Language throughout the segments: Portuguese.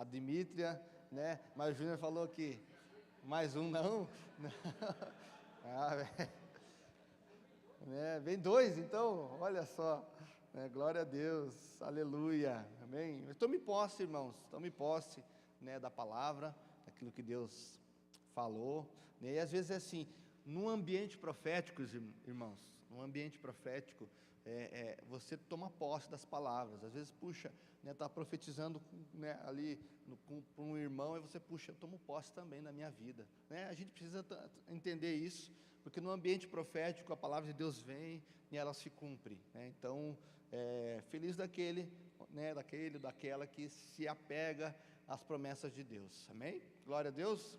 a Dimítria, né? Mas o Júnior falou que mais um não. Ah, né? Vem dois, então, olha só. Né? Glória a Deus, aleluia, amém. Mas tome posse, irmãos, tome posse, né, da palavra, daquilo que Deus falou, né? E às vezes é assim, num ambiente profético, irmãos, num ambiente profético, você toma posse das palavras. Às vezes, puxa, né, tá profetizando, né, ali para um irmão, e você, puxa, eu tomo posse também na minha vida, né? A gente precisa entender isso, porque no ambiente profético a palavra de Deus vem e ela se cumpre, né? Então, feliz daquele, né, daquela que se apega às promessas de Deus, amém? Glória a Deus.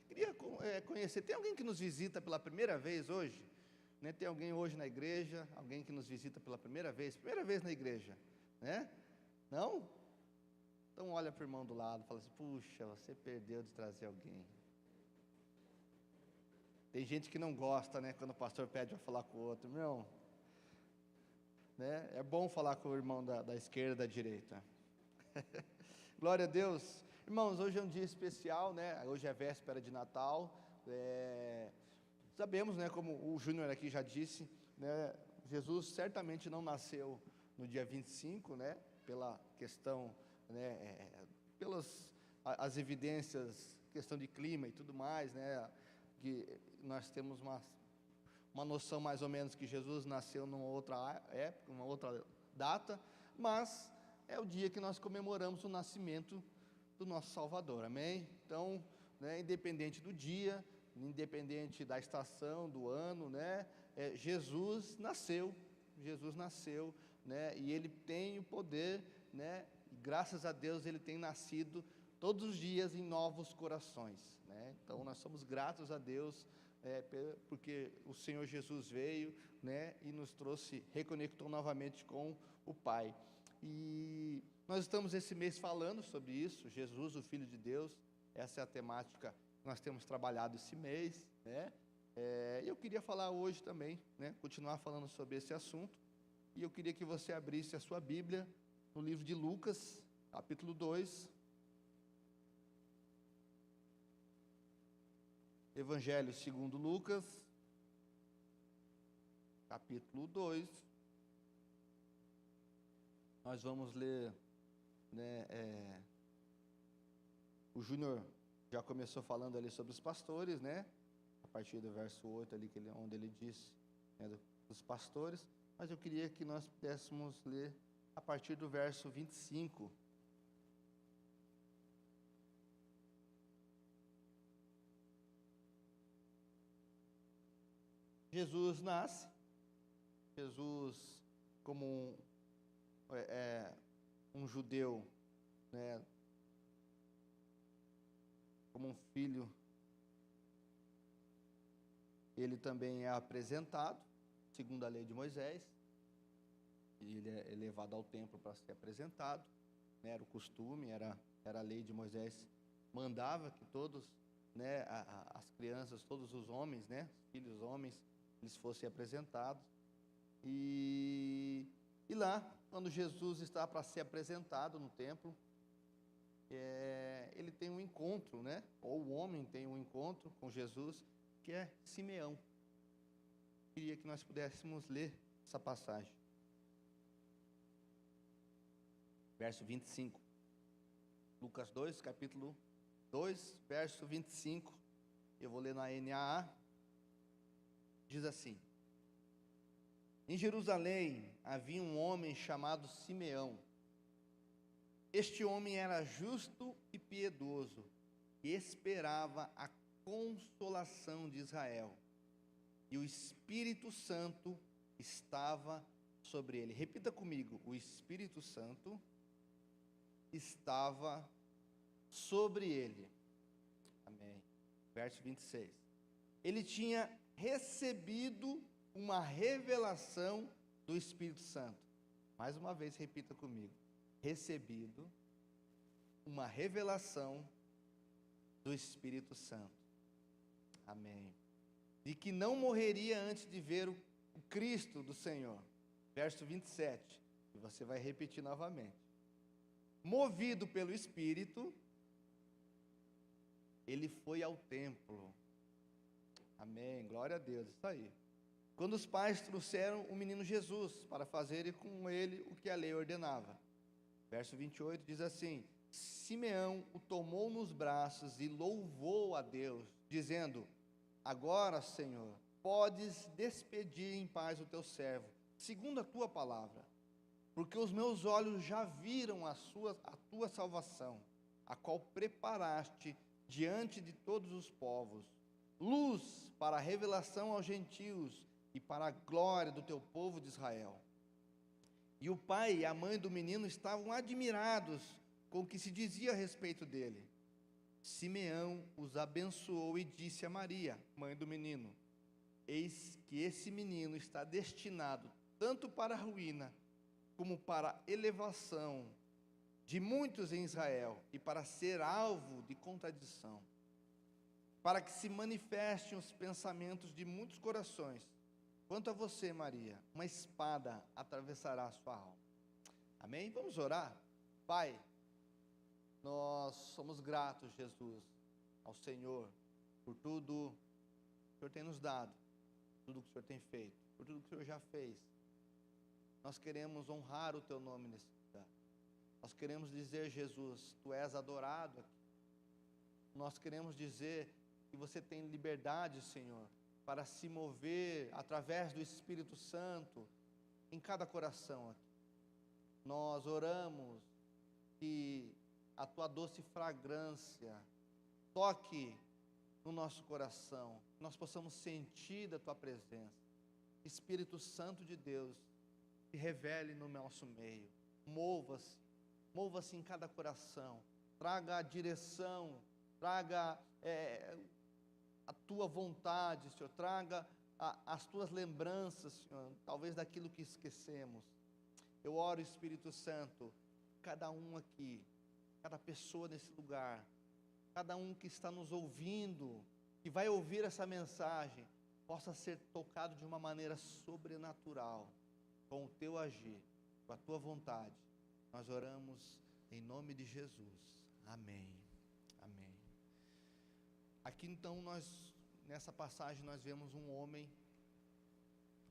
Queria conhecer, tem alguém que nos visita pela primeira vez hoje? Né? Tem alguém hoje na igreja, alguém que nos visita pela primeira vez na igreja, né? Não? Então olha para o irmão do lado e fala assim, puxa, você perdeu de trazer alguém. Tem gente que não gosta, né, quando o pastor pede para falar com o outro, irmão, né? É bom falar com o irmão da esquerda, da direita. Glória a Deus. Irmãos, hoje é um dia especial, né? Hoje é véspera de Natal. Sabemos, né, como o Júnior aqui já disse, né, Jesus certamente não nasceu no dia 25, né, pela questão, né, pelas as evidências, questão de clima e tudo mais, né, que nós temos uma noção mais ou menos que Jesus nasceu numa outra época, uma outra data, mas é o dia que nós comemoramos o nascimento do nosso Salvador, amém? Então, né, independente do dia, independente da estação, do ano, né, Jesus nasceu, né, e Ele tem o poder, né, e graças a Deus Ele tem nascido todos os dias em novos corações, né? Então nós somos gratos a Deus, porque o Senhor Jesus veio, né, e nos trouxe, reconectou novamente com o Pai. E nós estamos esse mês falando sobre isso, Jesus, o Filho de Deus. Essa é a temática que nós temos trabalhado esse mês, né? Eu queria falar hoje também, né, continuar falando sobre esse assunto, e eu queria que você abrisse a sua Bíblia no livro de Lucas, capítulo 2, Evangelho segundo Lucas, capítulo 2, nós vamos ler, né, o Júnior já começou falando ali sobre os pastores, né, a partir do verso 8 ali, onde ele diz, né, dos pastores, mas eu queria que nós pudéssemos ler a partir do verso 25. Jesus nasce, Jesus como um judeu, né, como um filho, ele também é apresentado, segundo a lei de Moisés, e ele é levado ao templo para ser apresentado, né, era o costume, era a lei de Moisés, mandava que todos, né, as crianças, todos os homens, né, filhos homens, eles fossem apresentados, e lá, quando Jesus está para ser apresentado no templo, ele tem um encontro, né, ou o homem tem um encontro com Jesus, que é Simeão. Queria que nós pudéssemos ler essa passagem. Verso 25. Lucas 2, capítulo 2, verso 25. Eu vou ler na NAA. Diz assim: em Jerusalém havia um homem chamado Simeão. Este homem era justo e piedoso, e esperava a consolação de Israel. E o Espírito Santo estava sobre ele. Repita comigo: o Espírito Santo estava sobre ele. Amém. Verso 26. Ele tinha recebido uma revelação do Espírito Santo. Mais uma vez, repita comigo: recebido uma revelação do Espírito Santo. Amém. De que não morreria antes de ver o Cristo do Senhor. Verso 27, e você vai repetir novamente. Movido pelo Espírito, ele foi ao templo. Amém, glória a Deus, isso aí. Quando os pais trouxeram o menino Jesus para fazerem com ele o que a lei ordenava. Verso 28 diz assim: Simeão o tomou nos braços e louvou a Deus, dizendo: Agora, Senhor, podes despedir em paz o teu servo, segundo a tua palavra, porque os meus olhos já viram a tua salvação, a qual preparaste diante de todos os povos, luz para a revelação aos gentios e para a glória do teu povo de Israel. E o pai e a mãe do menino estavam admirados com o que se dizia a respeito dele. Simeão os abençoou e disse a Maria, mãe do menino: Eis que esse menino está destinado tanto para a ruína, como para a elevação de muitos em Israel, e para ser alvo de contradição, para que se manifestem os pensamentos de muitos corações. Quanto a você, Maria, uma espada atravessará a sua alma. Amém? Vamos orar? Pai, nós somos gratos, Jesus, ao Senhor, por tudo que o Senhor tem nos dado, tudo que o Senhor tem feito, por tudo que o Senhor já fez. Nós queremos honrar o Teu nome nesse lugar. Nós queremos dizer, Jesus, Tu és adorado aqui. Nós queremos dizer que você tem liberdade, Senhor, para se mover através do Espírito Santo em cada coração aqui. Nós oramos que a Tua doce fragrância toque no nosso coração, que nós possamos sentir da Tua presença. Espírito Santo de Deus, se revele no nosso meio, mova-se em cada coração, traga a direção, traga a Tua vontade, Senhor, traga as Tuas lembranças, Senhor, talvez daquilo que esquecemos. Eu oro, Espírito Santo, cada um aqui, cada pessoa nesse lugar, cada um que está nos ouvindo, que vai ouvir essa mensagem, possa ser tocado de uma maneira sobrenatural, com o Teu agir, com a Tua vontade. Nós oramos em nome de Jesus. Amém. Amém. Aqui então nessa passagem nós vemos um homem.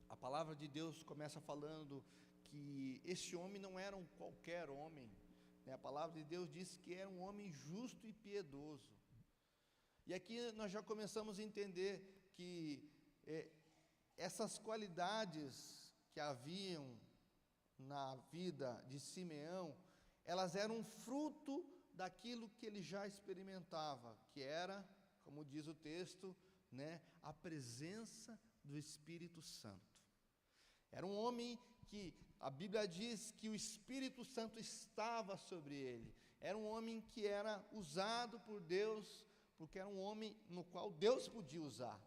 A palavra de Deus começa falando que esse homem não era um qualquer homem, né? A palavra de Deus diz que era um homem justo e piedoso. E aqui nós já começamos a entender que essas qualidades que haviam na vida de Simeão, elas eram fruto daquilo que ele já experimentava, que era, como diz o texto, né, a presença do Espírito Santo. Era um homem que a Bíblia diz que o Espírito Santo estava sobre ele. Era um homem que era usado por Deus, porque era um homem no qual Deus podia usar.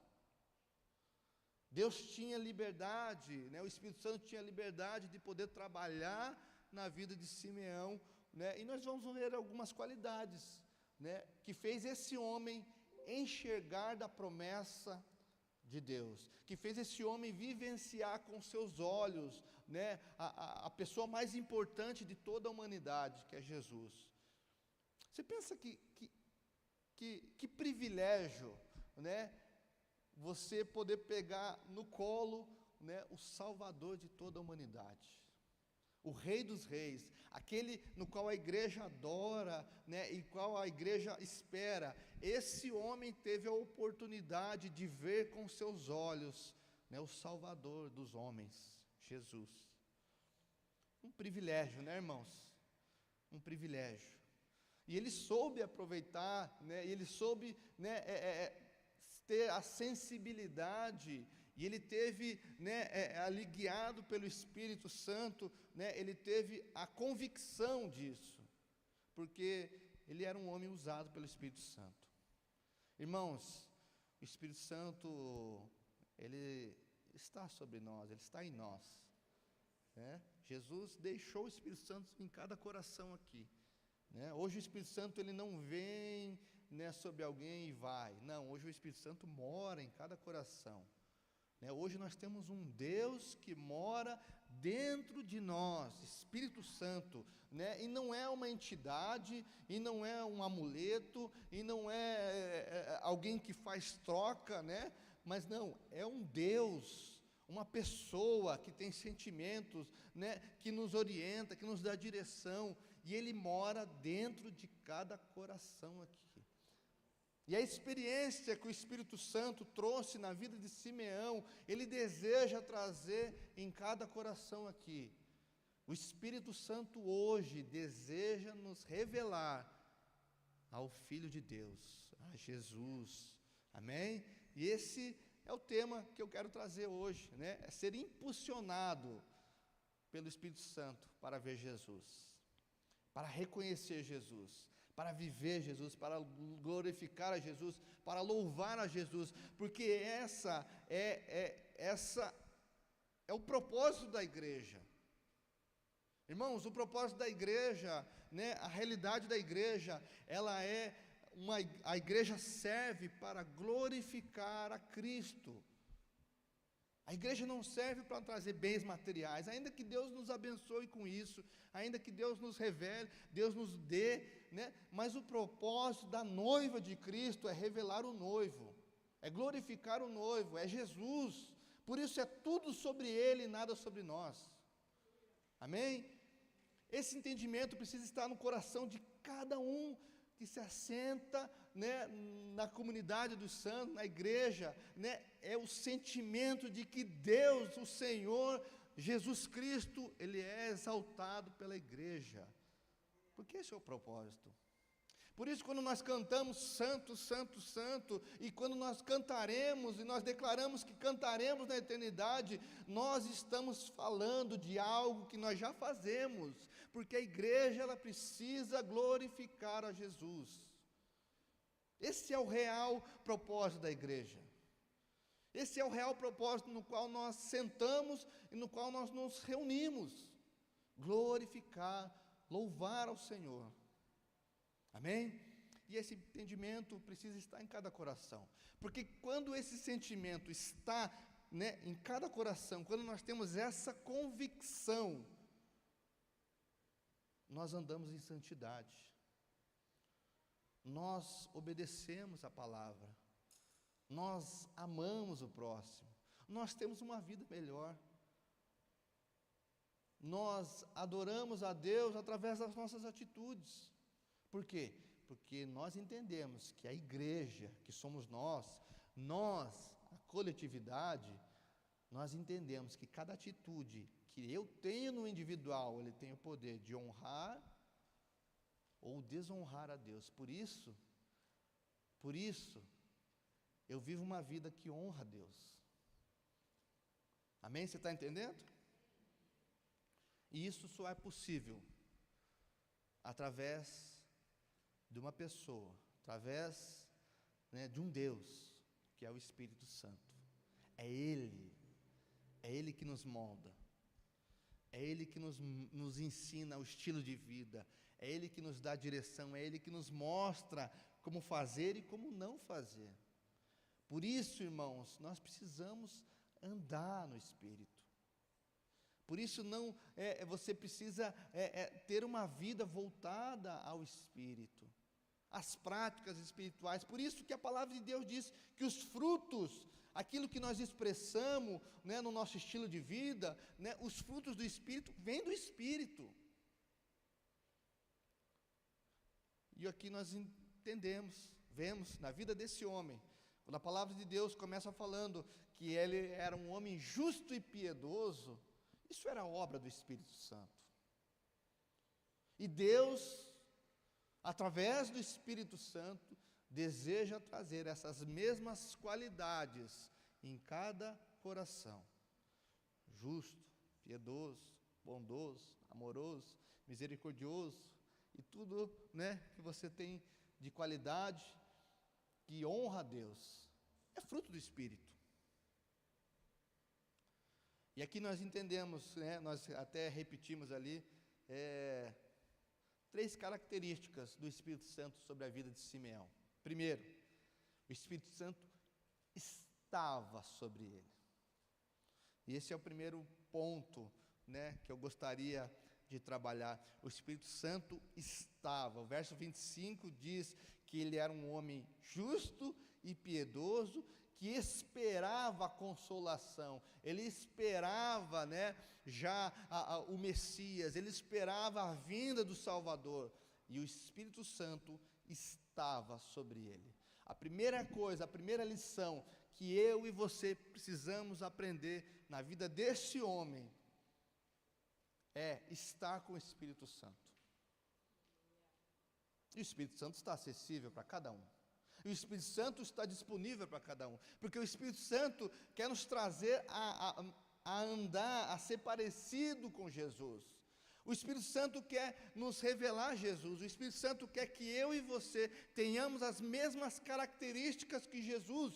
Deus tinha liberdade, né? O Espírito Santo tinha liberdade de poder trabalhar na vida de Simeão, né? E nós vamos ver algumas qualidades, né, que fez esse homem enxergar da promessa de Deus, que fez esse homem vivenciar com seus olhos, né, a pessoa mais importante de toda a humanidade, que é Jesus. Você pensa que privilégio, né, você poder pegar no colo, né, o Salvador de toda a humanidade, o Rei dos Reis, aquele no qual a igreja adora, né, e qual a igreja espera. Esse homem teve a oportunidade de ver com seus olhos, né, o Salvador dos homens, Jesus. Um privilégio, né, irmãos? Um privilégio. E ele soube aproveitar, né, e ele soube, né, ter a sensibilidade, e ele teve, né, ali guiado pelo Espírito Santo, né, ele teve a convicção disso, porque ele era um homem usado pelo Espírito Santo. Irmãos, o Espírito Santo, ele está sobre nós, ele está em nós, né? Jesus deixou o Espírito Santo em cada coração aqui, né? Hoje o Espírito Santo, ele não vem, né, sobre alguém e vai. Não, hoje o Espírito Santo mora em cada coração, né? Hoje nós temos um Deus que mora dentro de nós, Espírito Santo, né? E não é uma entidade, e não é um amuleto, e não é alguém que faz troca, né? Mas não, é um Deus, uma pessoa que tem sentimentos, né? Que nos orienta, que nos dá direção, e Ele mora dentro de cada coração aqui. E a experiência que o Espírito Santo trouxe na vida de Simeão, ele deseja trazer em cada coração aqui. O Espírito Santo hoje deseja nos revelar ao Filho de Deus, a Jesus. Amém? E esse é o tema que eu quero trazer hoje, né? É ser impulsionado pelo Espírito Santo para ver Jesus, para reconhecer Jesus, para viver Jesus, para glorificar a Jesus, para louvar a Jesus, porque essa é o propósito da igreja. Irmãos, o propósito da igreja, né, a realidade da igreja, a igreja serve para glorificar a Cristo. A igreja não serve para trazer bens materiais, ainda que Deus nos abençoe com isso, ainda que Deus nos revele, Deus nos dê, né? Mas o propósito da noiva de Cristo é revelar o noivo, é glorificar o noivo, é Jesus. Por isso é tudo sobre Ele e nada sobre nós. Amém? Esse entendimento precisa estar no coração de cada um que se assenta, né, na comunidade dos santos, na igreja, né? É o sentimento de que Deus, o Senhor, Jesus Cristo, Ele é exaltado pela igreja, porque esse é o propósito. Por isso, quando nós cantamos Santo, Santo, Santo, e quando nós cantaremos, e nós declaramos que cantaremos na eternidade, nós estamos falando de algo que nós já fazemos, porque a igreja, ela precisa glorificar a Jesus. Esse é o real propósito da igreja. Esse é o real propósito no qual nós sentamos e no qual nós nos reunimos. Glorificar, louvar ao Senhor. Amém? E esse entendimento precisa estar em cada coração. Porque quando esse sentimento está, né, em cada coração, quando nós temos essa convicção, nós andamos em santidade. Nós obedecemos a palavra. Nós amamos o próximo. Nós temos uma vida melhor. Nós adoramos a Deus através das nossas atitudes. Por quê? Porque nós entendemos que a igreja, que somos nós, a coletividade, nós entendemos que cada atitude que eu tenho no individual, ele tem o poder de honrar ou desonrar a Deus. Por isso, eu vivo uma vida que honra a Deus. Amém? Você está entendendo? E isso só é possível através de uma pessoa, através, né, de um Deus, que é o Espírito Santo. É Ele que nos molda, é Ele que nos ensina o estilo de vida, é Ele que nos dá direção, é Ele que nos mostra como fazer e como não fazer. Por isso, irmãos, nós precisamos andar no Espírito. Por isso você precisa ter uma vida voltada ao Espírito, às práticas espirituais. Por isso que a palavra de Deus diz que os frutos, aquilo que nós expressamos, né, no nosso estilo de vida, né, os frutos do Espírito, vêm do Espírito. E aqui nós entendemos, vemos na vida desse homem, quando a palavra de Deus começa falando que ele era um homem justo e piedoso, isso era obra do Espírito Santo. E Deus, através do Espírito Santo, deseja trazer essas mesmas qualidades em cada coração. Justo, piedoso, bondoso, amoroso, misericordioso, e tudo, né, que você tem de qualidade, que honra a Deus, é fruto do Espírito. E aqui nós entendemos, né, nós até repetimos ali, 3 características do Espírito Santo sobre a vida de Simeão. Primeiro, o Espírito Santo estava sobre ele. E esse é o primeiro ponto, né, que eu gostaria de trabalhar. O Espírito Santo estava. O verso 25 diz que ele era um homem justo e piedoso, que esperava a consolação, ele esperava, né, já o Messias, ele esperava a vinda do Salvador, e o Espírito Santo estava sobre ele. A primeira coisa, a primeira lição que eu e você precisamos aprender na vida desse homem é estar com o Espírito Santo. E o Espírito Santo está acessível para cada um. E o Espírito Santo está disponível para cada um. Porque o Espírito Santo quer nos trazer a andar, a ser parecido com Jesus. O Espírito Santo quer nos revelar Jesus. O Espírito Santo quer que eu e você tenhamos as mesmas características que Jesus.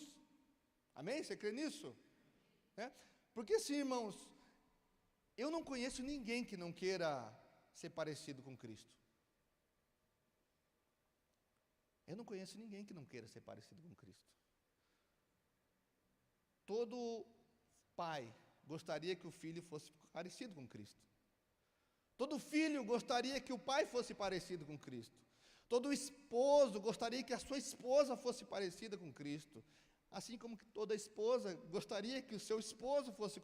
Amém? Você crê nisso? Porque assim, irmãos, eu não conheço ninguém que não queira ser parecido com Cristo. Eu não conheço ninguém que não queira ser parecido com Cristo. Todo pai gostaria que o filho fosse parecido com Cristo. Todo filho gostaria que o pai fosse parecido com Cristo. Todo esposo gostaria que a sua esposa fosse parecida com Cristo. Assim como que toda esposa gostaria que o seu esposo fosse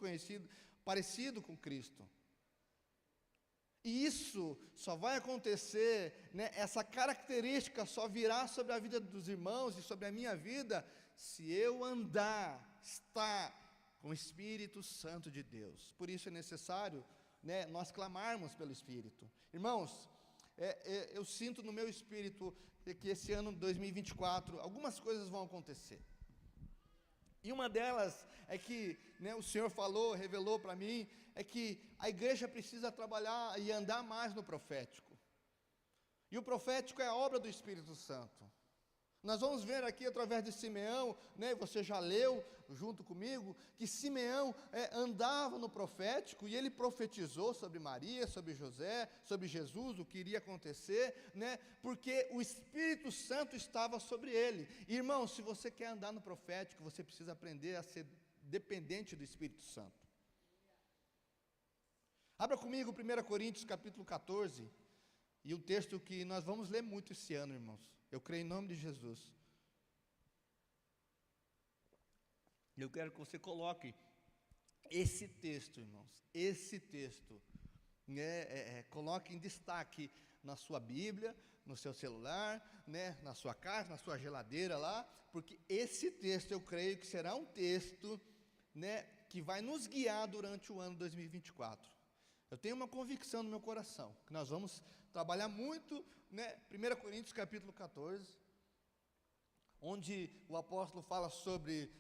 parecido com Cristo. E isso só vai acontecer, né, essa característica só virá sobre a vida dos irmãos e sobre a minha vida, se eu estar com o Espírito Santo de Deus. Por isso é necessário, né, nós clamarmos pelo Espírito. Irmãos, eu sinto no meu espírito que esse ano 2024, algumas coisas vão acontecer. E uma delas é que, né, o Senhor revelou para mim, é que a igreja precisa trabalhar e andar mais no profético. E o profético é a obra do Espírito Santo. Nós vamos ver aqui através de Simeão, né, você já leu junto comigo, que Simeão andava no profético e ele profetizou sobre Maria, sobre José, sobre Jesus, o que iria acontecer, né, porque o Espírito Santo estava sobre ele. Irmão, se você quer andar no profético, você precisa aprender a ser dependente do Espírito Santo. Abra comigo 1 Coríntios capítulo 14, e um texto que nós vamos ler muito esse ano, irmãos. Eu creio em nome de Jesus. Eu quero que você coloque esse texto, irmãos, esse texto, coloque em destaque na sua Bíblia, no seu celular, né, na sua casa, na sua geladeira lá, porque esse texto eu creio que será um texto, né, que vai nos guiar durante o ano 2024. Eu tenho uma convicção no meu coração, que nós vamos trabalhar muito, né, 1 Coríntios capítulo 14, onde o apóstolo fala sobre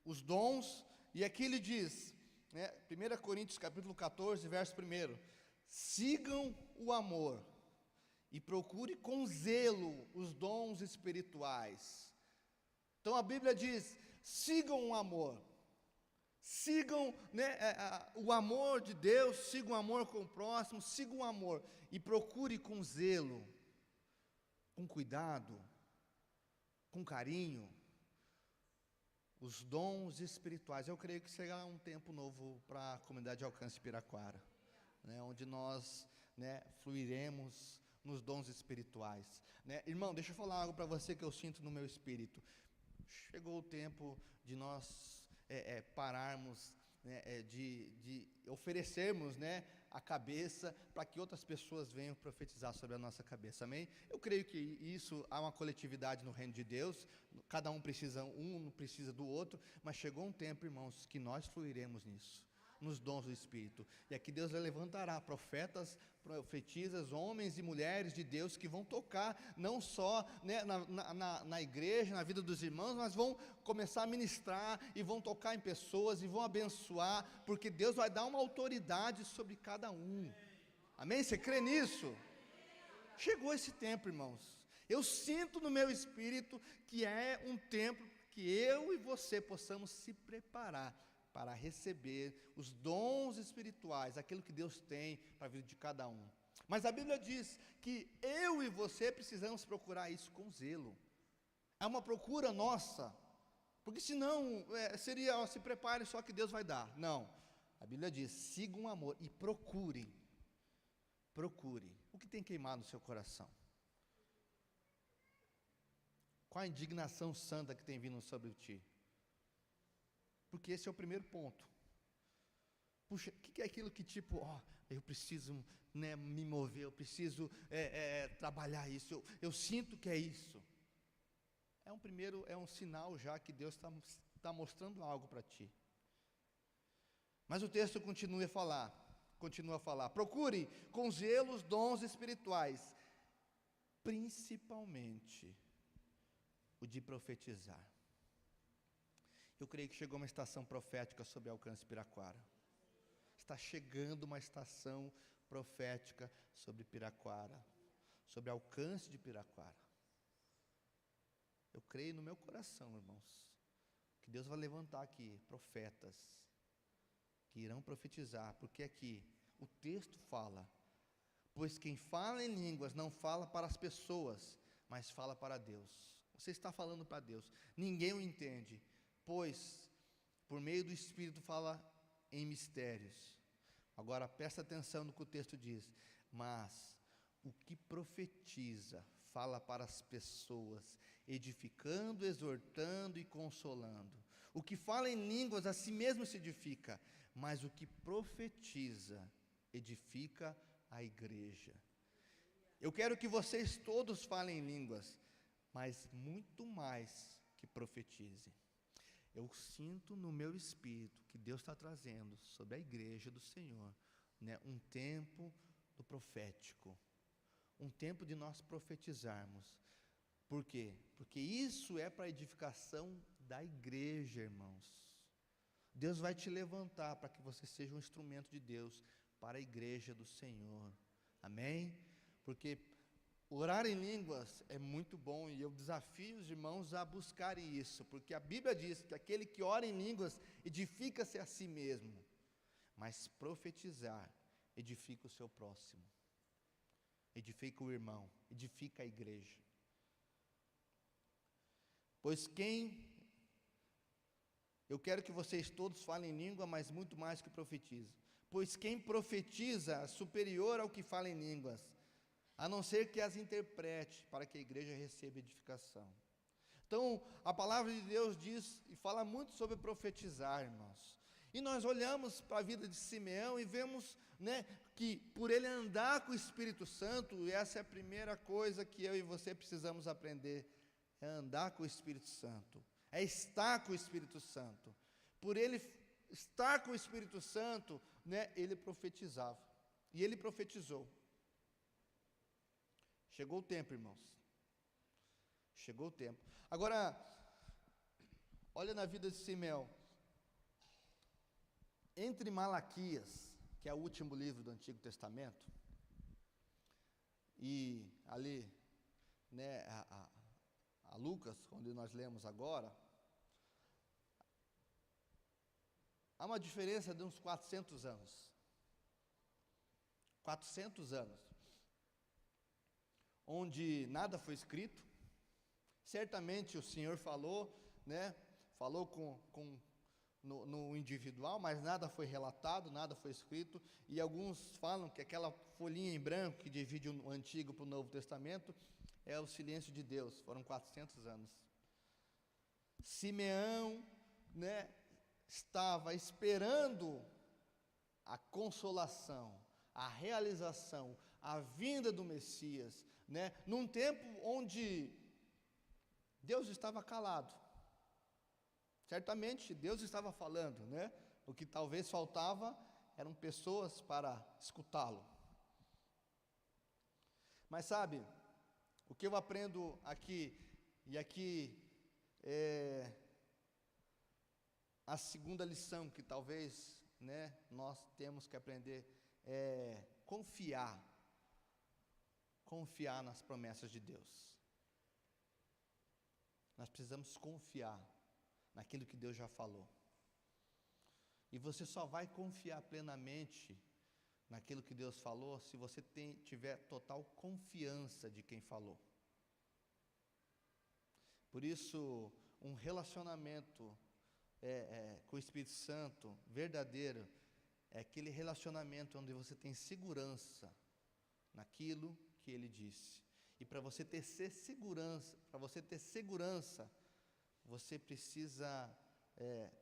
os dons, e aqui ele diz, né, 1 Coríntios capítulo 14, verso 1, sigam o amor, e procure com zelo os dons espirituais. Então a Bíblia diz, sigam o amor, sigam, né, o amor de Deus, sigam o amor com o próximo, sigam o amor, e procure com zelo, com cuidado, com carinho, os dons espirituais. Eu creio que será um tempo novo para a comunidade de Alcance Piraquara, né, onde nós, né, fluiremos nos dons espirituais, né? Irmão, deixa eu falar algo para você que eu sinto no meu espírito. Chegou o tempo de nós pararmos, né, de oferecermos, né, a cabeça para que outras pessoas venham profetizar sobre a nossa cabeça, amém? Eu creio que isso, há uma coletividade no reino de Deus, cada um precisa do outro, mas chegou um tempo, irmãos, que nós fluiremos nisso, nos dons do Espírito, e aqui Deus levantará profetas, profetisas, homens e mulheres de Deus que vão tocar, não só, né, na igreja, na vida dos irmãos, mas vão começar a ministrar, e vão tocar em pessoas, e vão abençoar, porque Deus vai dar uma autoridade sobre cada um, amém? Você crê nisso? Chegou esse tempo, irmãos, eu sinto no meu espírito, que é um tempo, que eu e você possamos se preparar, para receber os dons espirituais, aquilo que Deus tem para a vida de cada um. Mas a Bíblia diz que eu e você precisamos procurar isso com zelo. É uma procura nossa, porque senão seria, se prepare só que Deus vai dar. Não, A Bíblia diz: sigam o amor e procure o que tem queimado no seu coração. Qual a indignação santa que tem vindo sobre ti? Porque esse é o primeiro ponto. Puxa, o que é aquilo que eu preciso, né, me mover, eu preciso trabalhar isso, eu sinto que é isso. É um sinal já que Deus está mostrando algo para ti. Mas o texto continua a falar, procure com zelo os dons espirituais, principalmente o de profetizar. Eu creio que chegou uma estação profética sobre Alcance Piraquara. Está chegando uma estação profética sobre Piraquara, sobre Alcance de Piraquara. Eu creio no meu coração, irmãos, que Deus vai levantar aqui profetas que irão profetizar, porque aqui o texto fala: pois quem fala em línguas não fala para as pessoas, mas fala para Deus. Você está falando para Deus, ninguém o entende, pois por meio do Espírito fala em mistérios. Agora presta atenção no que o texto diz: mas o que profetiza fala para as pessoas, edificando, exortando e consolando. O que fala em línguas a si mesmo se edifica, mas o que profetiza edifica a igreja. Eu quero que vocês todos falem em línguas, mas muito mais que profetizem. Eu sinto no meu espírito que Deus está trazendo sobre a igreja do Senhor, né, um tempo do profético, um tempo de nós profetizarmos. Por quê? Porque isso é para a edificação da igreja, irmãos. Deus vai te levantar para que você seja um instrumento de Deus para a igreja do Senhor. Amém? Porque orar em línguas é muito bom e eu desafio os irmãos a buscarem isso, porque a Bíblia diz que aquele que ora em línguas edifica-se a si mesmo, mas profetizar edifica o seu próximo, edifica o irmão, edifica a igreja. Eu quero que vocês todos falem língua, mas muito mais que profetizem. Pois quem profetiza é superior ao que fala em línguas, a não ser que as interprete, para que a igreja receba edificação. Então, a palavra de Deus diz e fala muito sobre profetizar, irmãos. E nós olhamos para a vida de Simeão e vemos, né, que por ele andar com o Espírito Santo, e essa é a primeira coisa que eu e você precisamos aprender, é andar com o Espírito Santo, é estar com o Espírito Santo. Por ele estar com o Espírito Santo, né, ele profetizava, e ele profetizou. Chegou o tempo, irmãos, chegou o tempo. Agora, olha na vida de Simeão, entre Malaquias, que é o último livro do Antigo Testamento, e ali, né, a Lucas, onde nós lemos agora, há uma diferença de uns 400 anos. 400 anos. Onde nada foi escrito. Certamente o Senhor falou, né? Falou no individual, mas nada foi relatado, nada foi escrito. E alguns falam que aquela folhinha em branco que divide o Antigo para o Novo Testamento é o silêncio de Deus. Foram 400 anos. Simeão, né, estava esperando a consolação, a realização, a vinda do Messias, né, num tempo onde Deus estava calado. Certamente Deus estava falando, né? O que talvez faltava eram pessoas para escutá-lo. Mas sabe, o que eu aprendo aqui, e aqui é a segunda lição que talvez, né, nós temos que aprender, é confiar nas promessas de Deus. Nós precisamos confiar naquilo que Deus já falou. E você só vai confiar plenamente naquilo que Deus falou se você tiver total confiança de quem falou. Por isso, um relacionamento com o Espírito Santo verdadeiro É aquele relacionamento onde você tem segurança naquilo que ele disse. E para você ter segurança, você precisa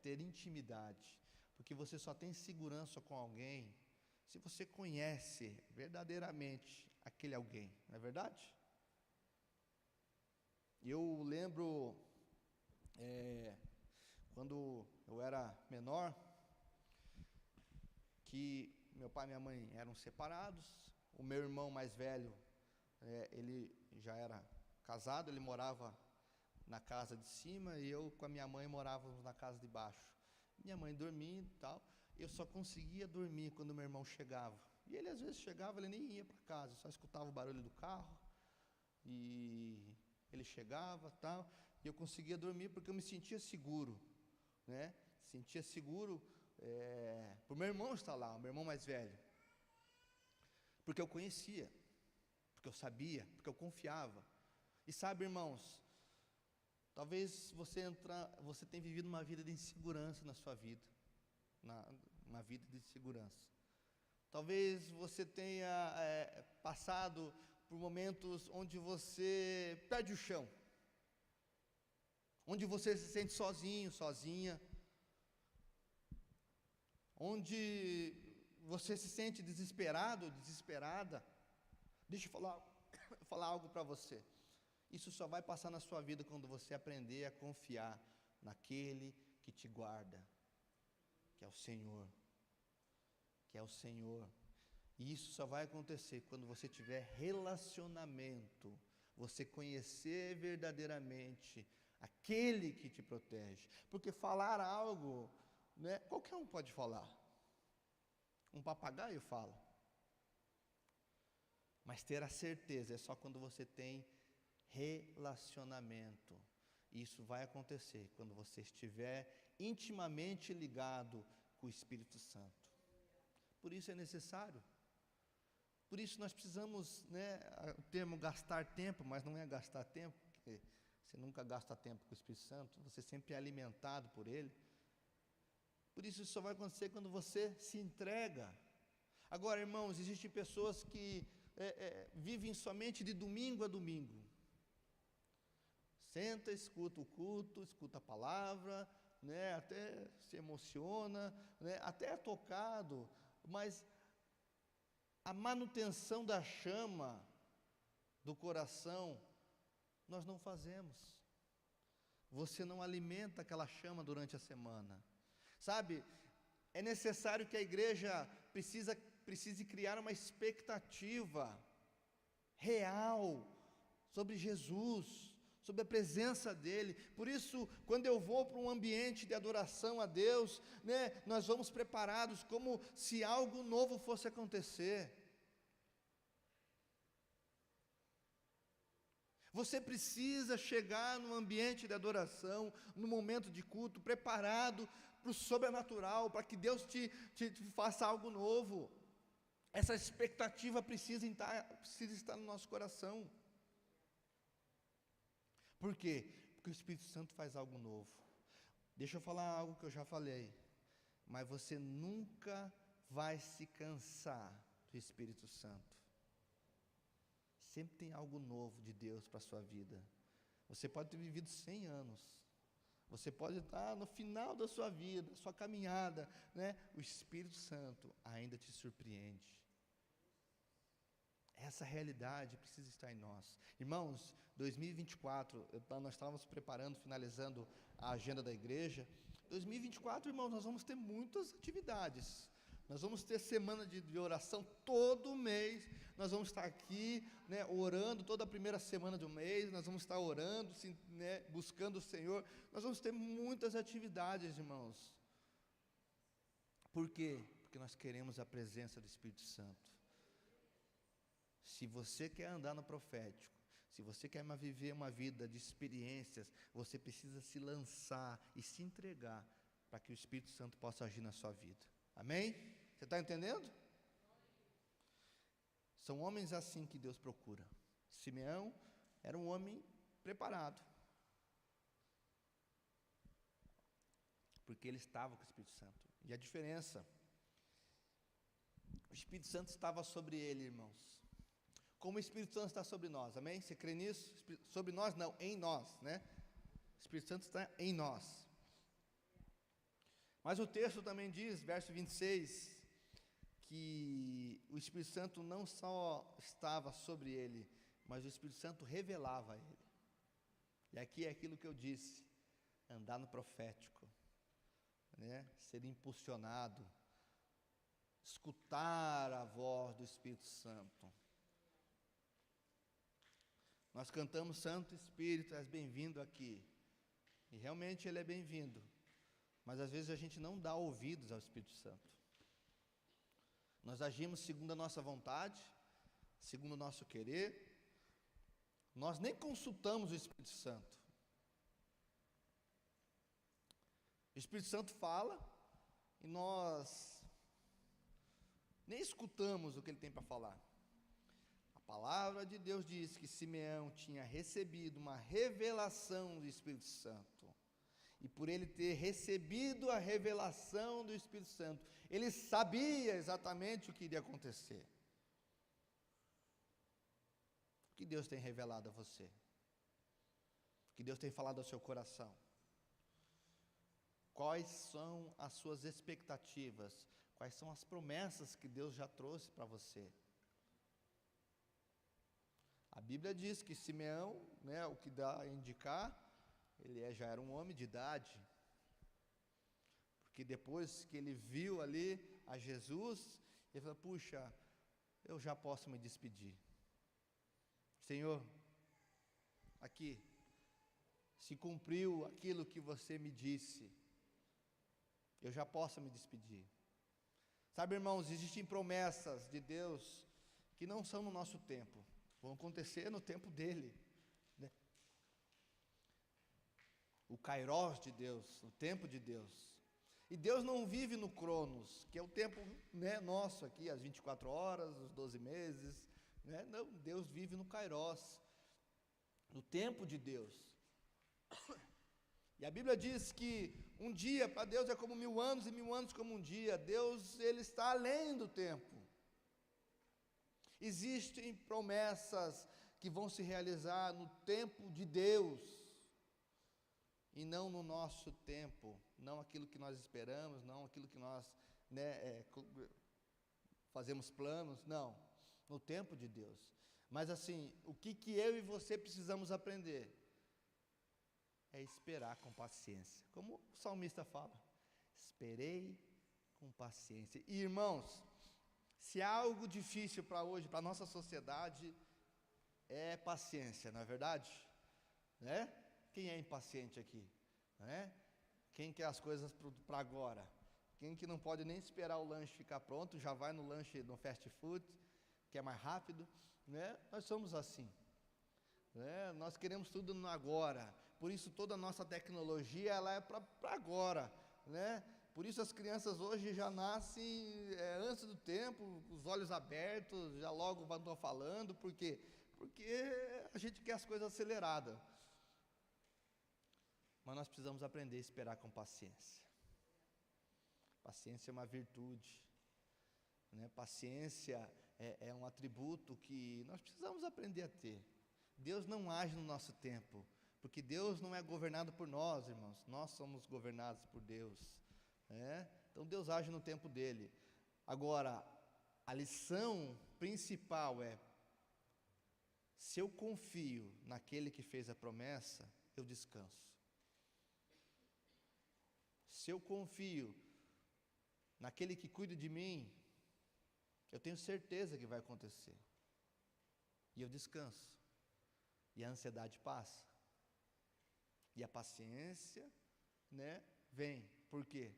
ter intimidade, porque você só tem segurança com alguém se você conhece verdadeiramente aquele alguém, não é verdade? Eu lembro, quando eu era menor, que meu pai e minha mãe eram separados, o meu irmão mais velho, ele já era casado, ele morava na casa de cima e eu com a minha mãe morávamos na casa de baixo. Minha mãe dormia e tal, eu só conseguia dormir quando meu irmão chegava. E ele às vezes chegava, ele nem ia para casa, só escutava o barulho do carro e ele chegava, tal, e eu conseguia dormir porque eu me sentia seguro, né? Sentia seguro por meu irmão estar lá, o meu irmão mais velho, porque eu conhecia, porque eu sabia, porque eu confiava. E sabe, irmãos, talvez você tenha vivido uma vida de insegurança na sua vida, uma vida de insegurança. Talvez você tenha passado por momentos onde você perde o chão, onde você se sente sozinho, sozinha, onde você se sente desesperado, desesperada. Deixa eu falar algo para você. Isso só vai passar na sua vida quando você aprender a confiar naquele que te guarda, que é o Senhor, que é o Senhor. E isso só vai acontecer quando você tiver relacionamento, você conhecer verdadeiramente aquele que te protege. Porque falar algo, né, qualquer um pode falar. Um papagaio fala. Mas ter a certeza é só quando você tem relacionamento. Isso vai acontecer quando você estiver intimamente ligado com o Espírito Santo. Por isso é necessário. Por isso nós precisamos, o termo gastar tempo, mas não é gastar tempo, porque você nunca gasta tempo com o Espírito Santo, você sempre é alimentado por Ele. Por isso só vai acontecer quando você se entrega. Agora, irmãos, existem pessoas que vivem somente de domingo a domingo. Senta, escuta o culto, escuta a palavra, até se emociona, até é tocado, mas a manutenção da chama do coração, nós não fazemos. Você não alimenta aquela chama durante a semana. Sabe, é necessário que a igreja precise criar uma expectativa real sobre Jesus, sobre a presença dEle. Por isso, quando eu vou para um ambiente de adoração a Deus, nós vamos preparados como se algo novo fosse acontecer. Você precisa chegar no ambiente de adoração, no momento de culto, preparado para o sobrenatural, para que Deus te faça algo novo. Essa expectativa precisa estar no nosso coração. Por quê? Porque o Espírito Santo faz algo novo. Deixa eu falar algo que eu já falei. Mas você nunca vai se cansar do Espírito Santo. Sempre tem algo novo de Deus para a sua vida. Você pode ter vivido 100 anos. Você pode estar no final da sua vida, sua caminhada, O Espírito Santo ainda te surpreende. Essa realidade precisa estar em nós. Irmãos, 2024, nós estávamos preparando, finalizando a agenda da igreja. 2024, irmãos, nós vamos ter muitas atividades. Nós vamos ter semana de oração todo mês. Nós vamos estar aqui, orando toda a primeira semana do mês. Nós vamos estar orando, buscando o Senhor. Nós vamos ter muitas atividades, irmãos. Por quê? Porque nós queremos a presença do Espírito Santo. Se você quer andar no profético, se você quer viver uma vida de experiências, você precisa se lançar e se entregar para que o Espírito Santo possa agir na sua vida. Amém? Você está entendendo? São homens assim que Deus procura. Simeão era um homem preparado, porque ele estava com o Espírito Santo. E a diferença O Espírito Santo estava sobre ele, irmãos. Como o Espírito Santo está sobre nós, amém? Você crê nisso? Sobre nós não, em nós, né? O Espírito Santo está em nós. Mas o texto também diz, verso 26, que o Espírito Santo não só estava sobre ele, mas o Espírito Santo revelava a ele. E aqui é aquilo que eu disse, andar no profético, né? Ser impulsionado, escutar a voz do Espírito Santo. Nós cantamos Santo Espírito, és bem-vindo aqui. E realmente ele é bem-vindo. Mas às vezes a gente não dá ouvidos ao Espírito Santo. Nós agimos segundo a nossa vontade, segundo o nosso querer. Nós nem consultamos o Espírito Santo. O Espírito Santo fala e nós nem escutamos o que ele tem para falar. A palavra de Deus diz que Simeão tinha recebido uma revelação do Espírito Santo. E por ele ter recebido a revelação do Espírito Santo, ele sabia exatamente o que iria acontecer. O que Deus tem revelado a você? O que Deus tem falado ao seu coração? Quais são as suas expectativas? Quais são as promessas que Deus já trouxe para você? A Bíblia diz que Simeão, né, o que dá a indicar, ele já era um homem de idade, porque depois que ele viu ali a Jesus, ele falou, puxa, eu já posso me despedir. Senhor, aqui, se cumpriu aquilo que você me disse, eu já posso me despedir. Sabe, irmãos, existem promessas de Deus que não são no nosso tempo, vão acontecer no tempo dele, né? O Kairos de Deus, o tempo de Deus. E Deus não vive no Cronos, que é o tempo, né, nosso aqui, as 24 horas, os 12 meses, né? Não, Deus vive no Kairos, no tempo de Deus. E a Bíblia diz que um dia para Deus é como 1000 anos e 1000 anos como um dia. Deus, ele está além do tempo. Existem promessas que vão se realizar no tempo de Deus e não no nosso tempo, não aquilo que nós esperamos, não aquilo que nós, né, fazemos planos, não, no tempo de Deus. Mas assim, o que eu e você precisamos aprender? É esperar com paciência, como o salmista fala, esperei com paciência. E irmãos, se há algo difícil para hoje, para a nossa sociedade, é paciência, não é verdade? Né? Quem é impaciente aqui? Né? Quem quer as coisas para agora? Quem que não pode nem esperar o lanche ficar pronto, já vai no lanche, no fast food, que é mais rápido, né? Nós somos assim, né? Nós queremos tudo no agora, por isso toda a nossa tecnologia, ela é para agora, né? Por isso as crianças hoje já nascem antes do tempo, os olhos abertos, já logo estão falando, por quê? Porque a gente quer as coisas aceleradas. Mas nós precisamos aprender a esperar com paciência. Paciência é uma virtude, né? Paciência é um atributo que nós precisamos aprender a ter. Deus não age no nosso tempo, porque Deus não é governado por nós, irmãos. Nós somos governados por Deus, né? Então Deus age no tempo dele. Agora, a lição principal é: se eu confio naquele que fez a promessa, eu descanso. Se eu confio naquele que cuida de mim, eu tenho certeza que vai acontecer. E eu descanso. E a ansiedade passa. E a paciência, né, vem. Por quê?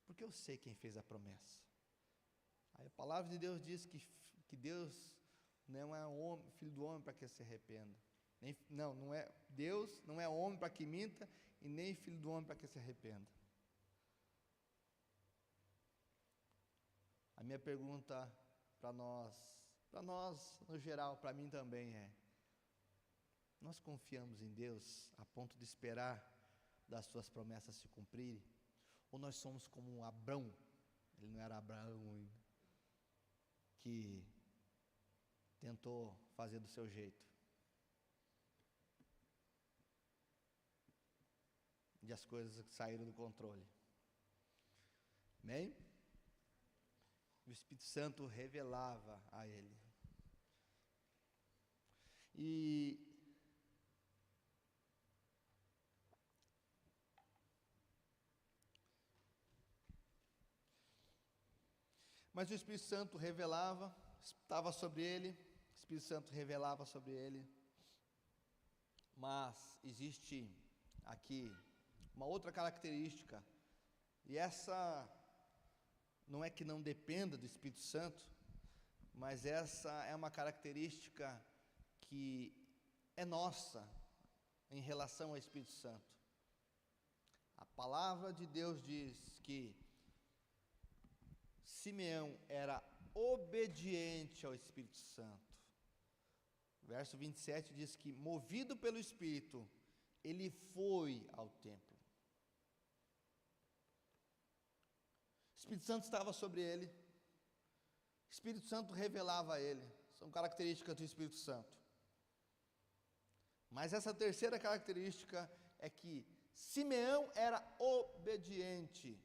Porque eu sei quem fez a promessa. Aí a palavra de Deus diz que Deus não é homem, filho do homem para que se arrependa. Não é Deus, não é homem para que minta, e nem filho do homem para que se arrependa. A minha pergunta para nós no geral, para mim também é: nós confiamos em Deus a ponto de esperar das suas promessas se cumprirem? Ou nós somos como um Abrão? Ele não era Abraão ainda. que tentou fazer do seu jeito. E as coisas saíram do controle. Amém? O Espírito Santo revelava a ele. Mas o Espírito Santo revelava, estava sobre ele, o Espírito Santo revelava sobre ele. Mas existe aqui uma outra característica, e essa não é que não dependa do Espírito Santo, mas essa é uma característica que é nossa em relação ao Espírito Santo. A palavra de Deus diz que Simeão era obediente ao Espírito Santo. Verso 27 diz que, movido pelo Espírito, ele foi ao templo. O Espírito Santo estava sobre ele. O Espírito Santo revelava a ele. São características do Espírito Santo. Mas essa terceira característica é que Simeão era obediente.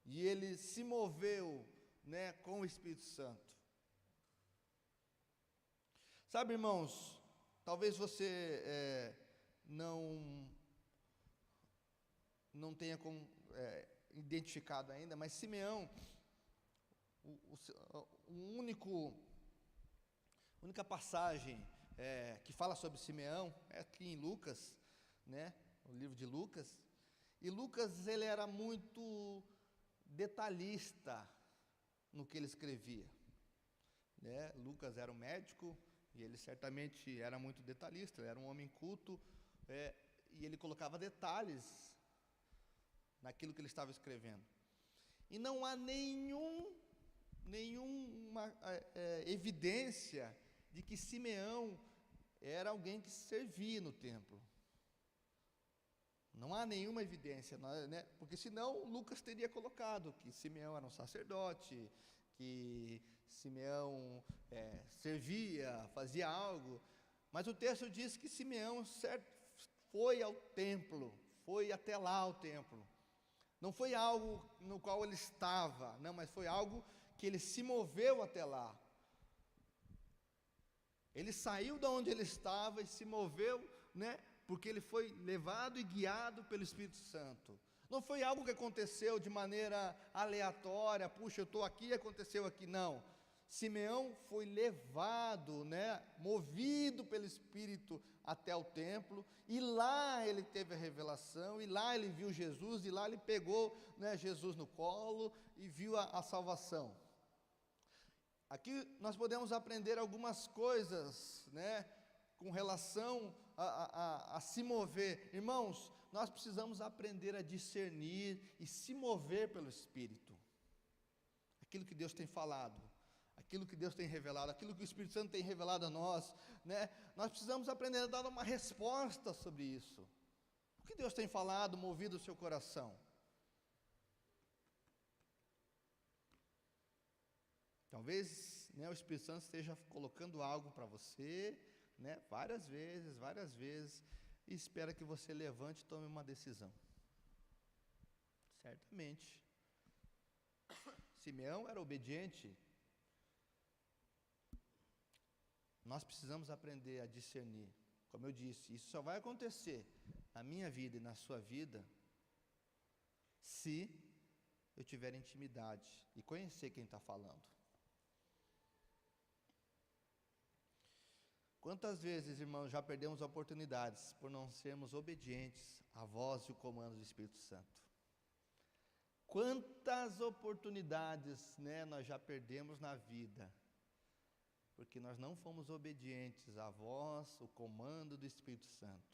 E ele se moveu, com o Espírito Santo. Sabe, irmãos, talvez você não tenha identificado ainda, mas Simeão, única passagem que fala sobre Simeão é aqui em Lucas, o livro de Lucas. E Lucas, ele era muito detalhista no que ele escrevia. Lucas era um médico, e ele certamente era muito detalhista, ele era um homem culto, e ele colocava detalhes naquilo que ele estava escrevendo. E não há nenhuma evidência de que Simeão era alguém que servia no templo. Não há nenhuma evidência, porque senão Lucas teria colocado que Simeão era um sacerdote, que Simeão servia, fazia algo, mas o texto diz que Simeão foi ao templo, foi até lá ao templo. Não foi algo no qual ele estava, não, mas foi algo que ele se moveu até lá. Ele saiu de onde ele estava e se moveu, porque ele foi levado e guiado pelo Espírito Santo. Não foi algo que aconteceu de maneira aleatória, puxa, eu estou aqui e aconteceu aqui, não. Simeão foi levado, movido pelo Espírito até o templo, e lá ele teve a revelação, e lá ele viu Jesus, e lá ele pegou Jesus no colo e viu a salvação. Aqui nós podemos aprender algumas coisas, com relação a se mover. Irmãos, nós precisamos aprender a discernir e se mover pelo Espírito. Aquilo que Deus tem falado, aquilo que Deus tem revelado, aquilo que o Espírito Santo tem revelado a nós, nós precisamos aprender a dar uma resposta sobre isso. O que Deus tem falado, movido o seu coração? Talvez o Espírito Santo esteja colocando algo para você, várias vezes, e espera que você levante e tome uma decisão. Certamente. Simeão era obediente. Nós precisamos aprender a discernir. Como eu disse, isso só vai acontecer na minha vida e na sua vida se eu tiver intimidade e conhecer quem está falando. Quantas vezes, irmãos, já perdemos oportunidades por não sermos obedientes à voz e o comando do Espírito Santo? Quantas oportunidades, nós já perdemos na vida, porque nós não fomos obedientes à voz, o comando do Espírito Santo.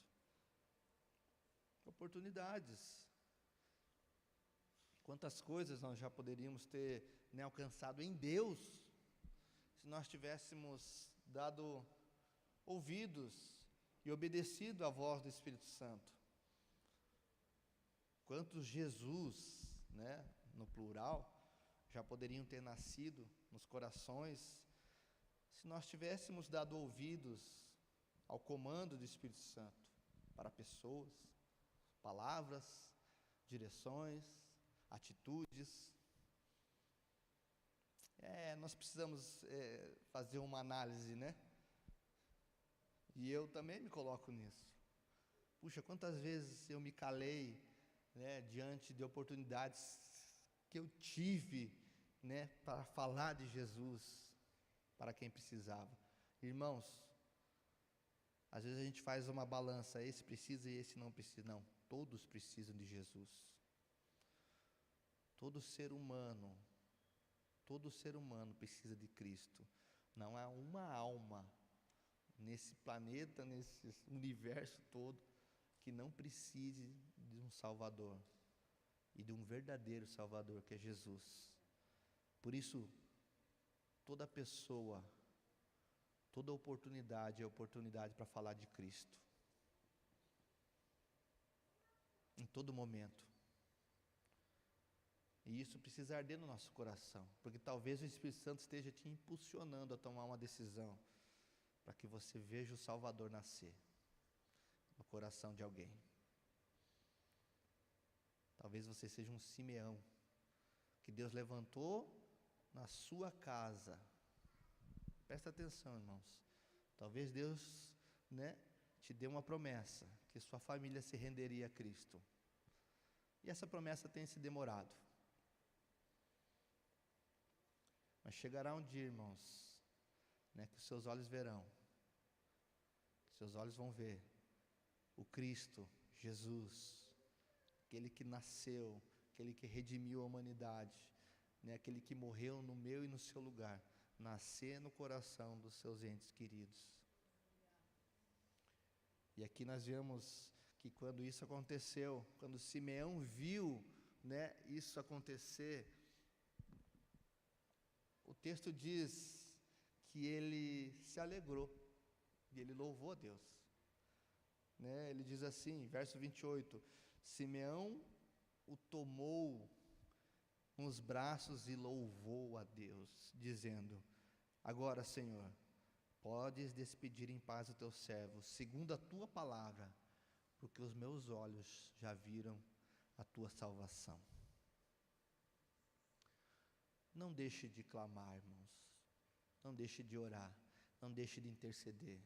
Oportunidades. Quantas coisas nós já poderíamos ter alcançado em Deus, se nós tivéssemos dado ouvidos e obedecido à voz do Espírito Santo. Quantos Jesus, no plural, já poderiam ter nascido, nos corações, se nós tivéssemos dado ouvidos ao comando do Espírito Santo para pessoas, palavras, direções, atitudes. Nós precisamos fazer uma análise, né? E eu também me coloco nisso. Puxa, quantas vezes eu me calei, né, diante de oportunidades que eu tive, né, para falar de Jesus para quem precisava. Irmãos, às vezes a gente faz uma balança, esse precisa e esse não precisa. Não, todos precisam de Jesus. Todo ser humano precisa de Cristo. Não há uma alma nesse planeta, nesse universo todo, que não precise de um Salvador, e de um verdadeiro Salvador, que é Jesus. Por isso, toda pessoa, toda oportunidade é oportunidade para falar de Cristo, em todo momento. E isso precisa arder no nosso coração, porque talvez o Espírito Santo esteja te impulsionando a tomar uma decisão, para que você veja o Salvador nascer no coração de alguém. Talvez você seja um Simeão, que Deus levantou na sua casa. Presta atenção, irmãos. Talvez Deus, né, te dê uma promessa, que sua família se renderia a Cristo. E essa promessa tem se demorado. Mas chegará um dia, irmãos, né, que os seus olhos verão, que seus olhos vão ver o Cristo, Jesus, aquele que nasceu, aquele que redimiu a humanidade, né, aquele que morreu no meu e no seu lugar, nascer no coração dos seus entes queridos. E aqui nós vemos que quando isso aconteceu, quando Simeão viu, né, isso acontecer, o texto diz que ele se alegrou e ele louvou a Deus, né? Ele diz assim, verso 28, Simeão o tomou nos braços e louvou a Deus, dizendo, agora, Senhor, podes despedir em paz o teu servo, segundo a tua palavra, porque os meus olhos já viram a tua salvação. Não deixe de clamar, irmãos. Não deixe de orar. Não deixe de interceder.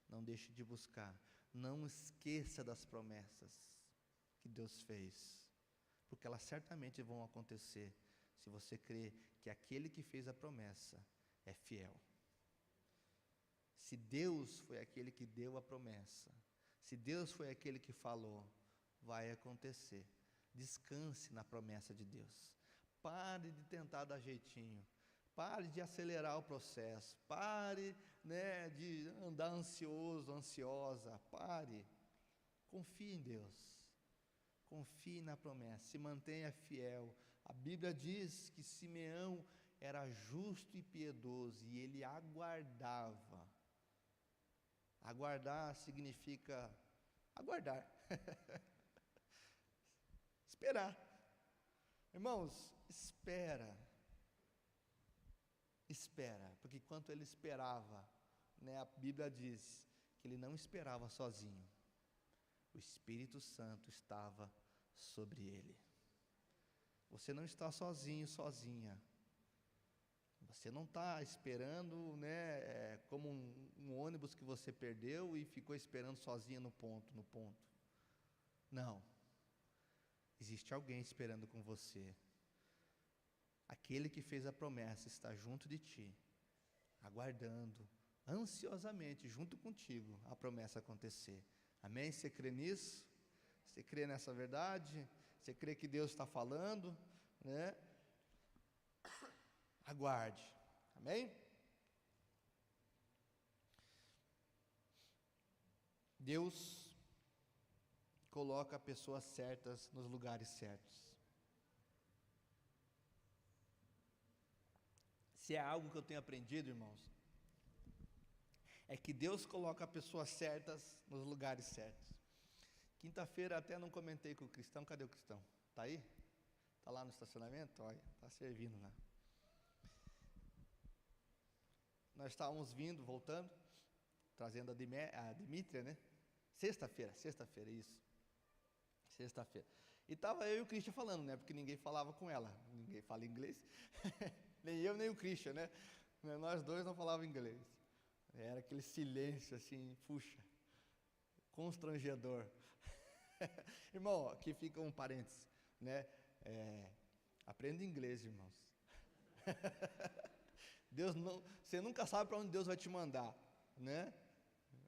Não deixe de buscar. Não esqueça das promessas que Deus fez, porque elas certamente vão acontecer, se você crê que aquele que fez a promessa é fiel. Se Deus foi aquele que deu a promessa, se Deus foi aquele que falou, vai acontecer. Descanse na promessa de Deus. Pare de tentar dar jeitinho. Pare de acelerar o processo. Pare, né, de andar ansioso, ansiosa. Pare. Confie em Deus. Confie na promessa. Se mantenha fiel. A Bíblia diz que Simeão era justo e piedoso e ele aguardava. Aguardar significa aguardar. Esperar. Irmãos, espera, porque enquanto ele esperava, né, a Bíblia diz que ele não esperava sozinho, o Espírito Santo estava sobre ele. Você não está sozinho, sozinha, você não está esperando, né, como um ônibus que você perdeu e ficou esperando sozinha no ponto, não. Existe alguém esperando com você. Aquele que fez a promessa está junto de ti, aguardando ansiosamente, junto contigo, a promessa acontecer. Amém? Você crê nisso? Você crê nessa verdade? Você crê que Deus está falando, né? Aguarde. Amém? Deus coloca pessoas certas nos lugares certos. Se é algo que eu tenho aprendido, irmãos, é que Deus coloca pessoas certas nos lugares certos. Quinta-feira até não comentei com o Cristão. Cadê o Cristão? Está aí? Está lá no estacionamento? Olha, está servindo lá. nós estávamos vindo, voltando, trazendo a Dimítria, né? Sexta-feira, isso. Sexta-feira. E estava eu e o Christian falando, né? Porque ninguém falava com ela. Ninguém fala inglês. Nem eu, nem o Christian, né? Nós dois não falávamos inglês. Era aquele silêncio assim, puxa, constrangedor. Irmão, aqui fica um parênteses, né? Aprenda inglês, irmãos. Deus não, você nunca sabe para onde Deus vai te mandar, né?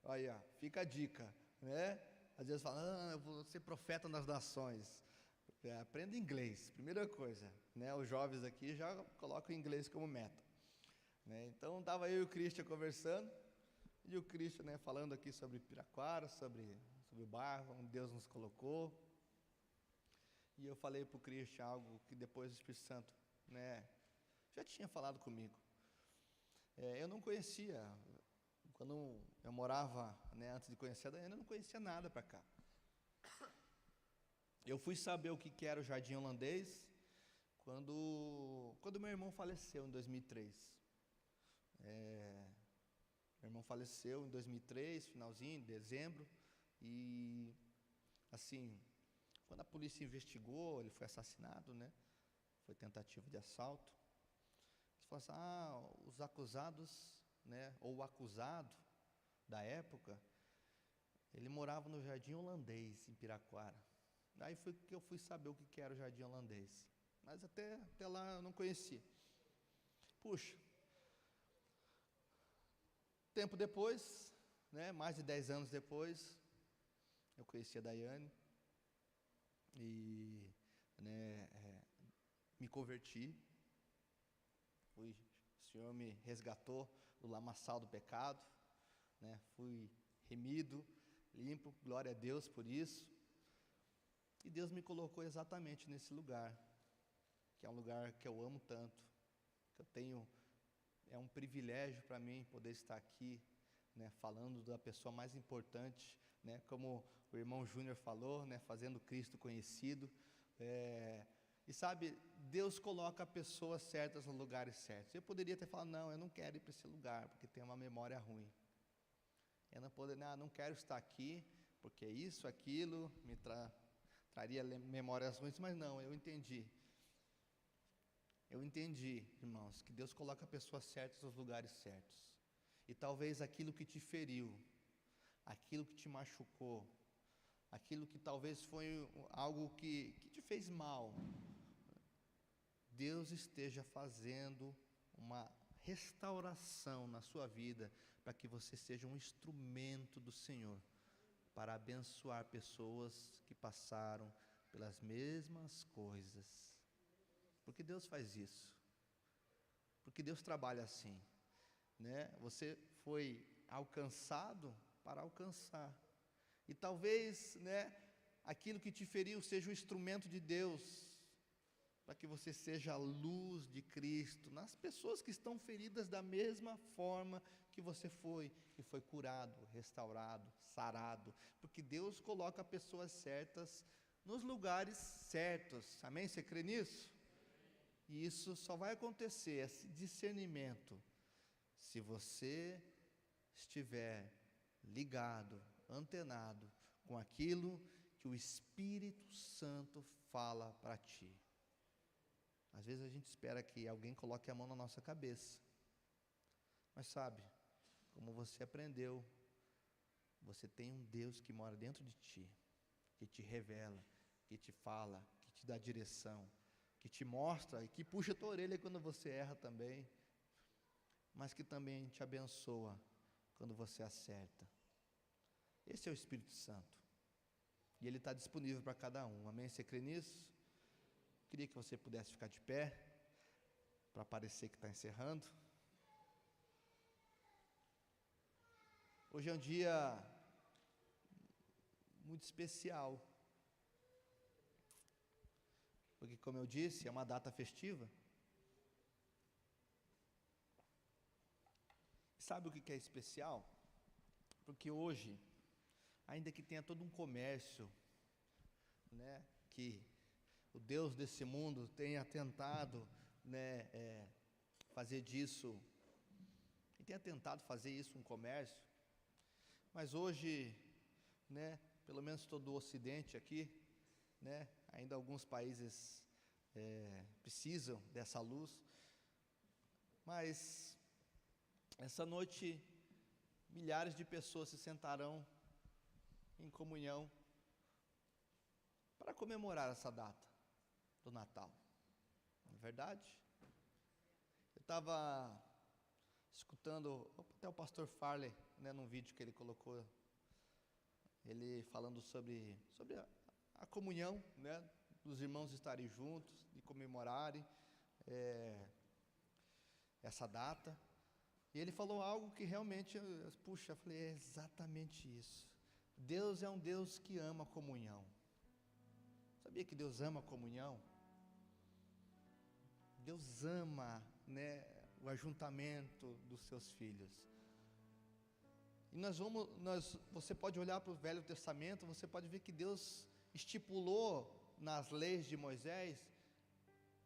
Aí, ó, fica a dica, né? Às vezes fala, eu vou ser profeta nas nações. Aprenda inglês, primeira coisa, né? Os jovens aqui já colocam o inglês como meta, né? Então, estava eu e o Christian conversando, e o Christian, né, falando aqui sobre Piraquara, sobre o bairro onde Deus nos colocou. E eu falei para o Christian algo que depois o Espírito Santo, né, já tinha falado comigo. Eu não conhecia, quando eu morava, né, antes de conhecer a Daiane, eu não conhecia nada para cá. Eu fui saber o que era o Jardim Holandês quando meu irmão faleceu em 2003. Meu irmão faleceu em 2003, finalzinho, dezembro, e assim, quando a polícia investigou, ele foi assassinado, né? Foi tentativa de assalto. Eles falaram assim, os acusados, né, ou o acusado da época, ele morava no Jardim Holandês, em Piraquara. Aí foi que eu fui saber o que era o Jardim Holandês. Mas até lá eu não conhecia. Puxa, tempo depois, né, mais de 10 anos depois, eu conheci a Daiane e, né, me converti. O Senhor me resgatou do lamaçal do pecado, né, fui remido, limpo, glória a Deus por isso. E Deus me colocou exatamente nesse lugar, que é um lugar que eu amo tanto, que eu tenho, é um privilégio para mim poder estar aqui, né, falando da pessoa mais importante, né, como o irmão Júnior falou, né, fazendo Cristo conhecido. E sabe, Deus coloca pessoas certas nos lugares certos. Eu poderia ter falado, não, eu não quero ir para esse lugar, porque tem uma memória ruim. Eu não quero estar aqui, porque isso, aquilo, me traria memórias ruins, mas não, eu entendi. Eu entendi, irmãos, que Deus coloca pessoas certas nos lugares certos. E talvez aquilo que te feriu, aquilo que te machucou, aquilo que talvez foi algo que te fez mal, Deus esteja fazendo uma restauração na sua vida, para que você seja um instrumento do Senhor, para abençoar pessoas que passaram pelas mesmas coisas. Porque Deus faz isso. Porque Deus trabalha assim, né? Você foi alcançado para alcançar. E talvez, né, aquilo que te feriu seja um instrumento de Deus, para que você seja a luz de Cristo nas pessoas que estão feridas da mesma forma que você foi, e foi curado, restaurado, sarado, porque Deus coloca pessoas certas nos lugares certos. Amém? Você crê nisso? E isso só vai acontecer, esse discernimento, se você estiver ligado, antenado com aquilo que o Espírito Santo fala para ti. Às vezes a gente espera que alguém coloque a mão na nossa cabeça, mas sabe, como você aprendeu, você tem um Deus que mora dentro de ti, que te revela, que te fala, que te dá direção, que te mostra e que puxa a tua orelha quando você erra também, mas que também te abençoa quando você acerta. Esse é o Espírito Santo, e Ele está disponível para cada um. Amém? Você crê nisso? Queria que você pudesse ficar de pé, para parecer que está encerrando. Hoje é um dia muito especial, porque, como eu disse, é uma data festiva. Sabe o que é especial? Porque hoje, ainda que tenha todo um comércio, né, que o Deus desse mundo tenha tentado, né, fazer disso, tenha tentado fazer isso um comércio, mas hoje, né, pelo menos todo o Ocidente aqui, né, ainda alguns países precisam dessa luz, mas essa noite milhares de pessoas se sentarão em comunhão para comemorar essa data do Natal, não é verdade? Eu estava escutando até o pastor Farley, né, num vídeo que ele colocou, ele falando sobre a comunhão, né, dos irmãos estarem juntos e comemorarem essa data. E ele falou algo que realmente, puxa, eu falei, é exatamente isso. Deus é um Deus que ama a comunhão. Sabia que Deus ama a comunhão? Deus ama, né, o ajuntamento dos seus filhos. E você pode olhar para o Velho Testamento, você pode ver que Deus estipulou nas leis de Moisés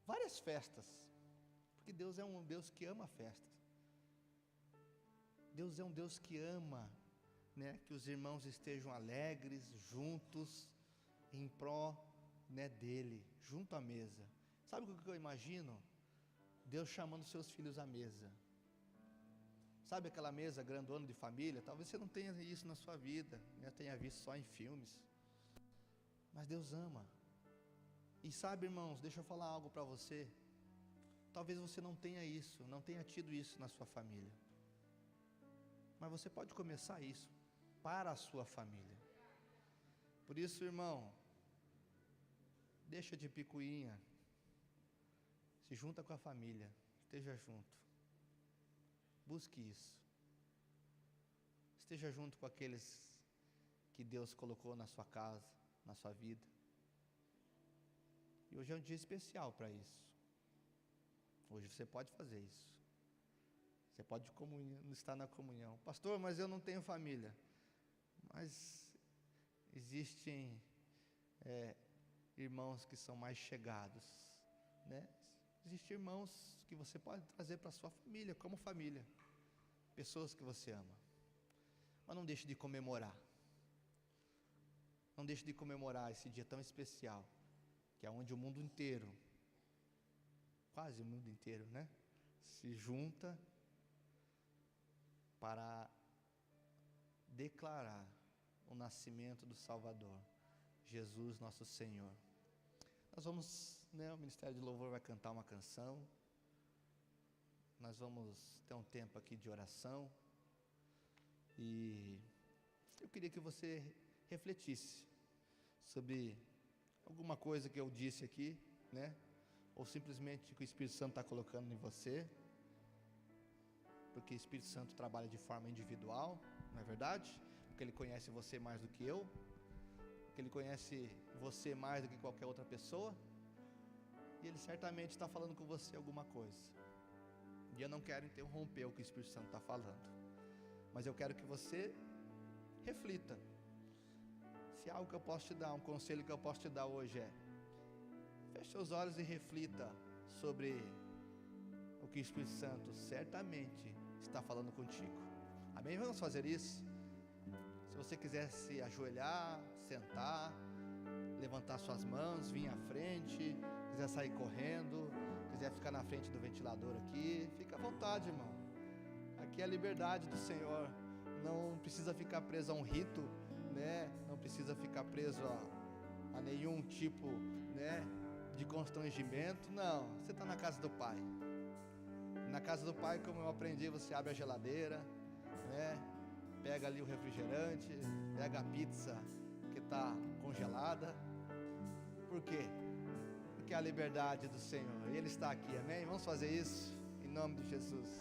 várias festas, porque Deus é um Deus que ama festas. Deus é um Deus que ama, né, que os irmãos estejam alegres, juntos, em pró, né, dele, junto à mesa. Sabe o que eu imagino? Deus chamando seus filhos à mesa. Sabe aquela mesa grandona de família? Talvez você não tenha isso na sua vida, né, tenha visto só em filmes. Mas Deus ama. E sabe, irmãos, deixa eu falar algo para você. Talvez você não tenha isso, não tenha tido isso na sua família. Mas você pode começar isso para a sua família. Por isso, irmão, deixa de picuinha. Se junta com a família, esteja junto. Busque isso. Esteja junto com aqueles que Deus colocou na sua casa, na sua vida. E hoje é um dia especial para isso. Hoje você pode fazer isso. Você pode estar na comunhão. Pastor, mas eu não tenho família. Mas existem irmãos que são mais chegados, né? Existem irmãos que você pode trazer para a sua família, como família. Pessoas que você ama. Mas não deixe de comemorar. Não deixe de comemorar esse dia tão especial, que é onde o mundo inteiro, quase o mundo inteiro, né, se junta para declarar o nascimento do Salvador, Jesus nosso Senhor. Nós vamos, né, o Ministério de Louvor vai cantar uma canção, nós vamos ter um tempo aqui de oração, e eu queria que você refletisse sobre alguma coisa que eu disse aqui, né, ou simplesmente que o Espírito Santo está colocando em você, porque o Espírito Santo trabalha de forma individual, não é verdade? Porque Ele conhece você mais do que eu, porque Ele conhece você mais do que qualquer outra pessoa, e Ele certamente está falando com você alguma coisa, e eu não quero interromper o que o Espírito Santo está falando, mas eu quero que você reflita. Se há algo que eu posso te dar, um conselho que eu posso te dar hoje feche seus olhos e reflita sobre o que o Espírito Santo certamente está falando contigo. Amém? Vamos fazer isso? Se você quiser se ajoelhar, sentar, levantar suas mãos, vir à frente, quiser sair correndo, quiser ficar na frente do ventilador aqui, fica à vontade, irmão. Aqui é a liberdade do Senhor. Não precisa ficar preso a um rito, né? Não precisa ficar preso a nenhum tipo, né, de constrangimento. Não, você está na casa do Pai. Na casa do Pai, como eu aprendi, você abre a geladeira, né, pega ali o refrigerante, pega a pizza que está congelada. Por quê? Porque é a liberdade do Senhor, e Ele está aqui, amém? Vamos fazer isso, em nome de Jesus.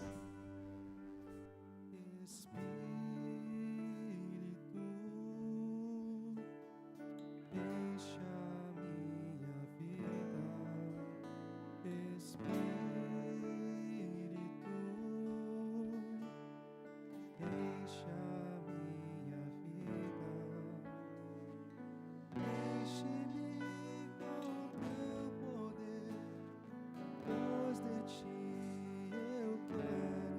De ti eu quero.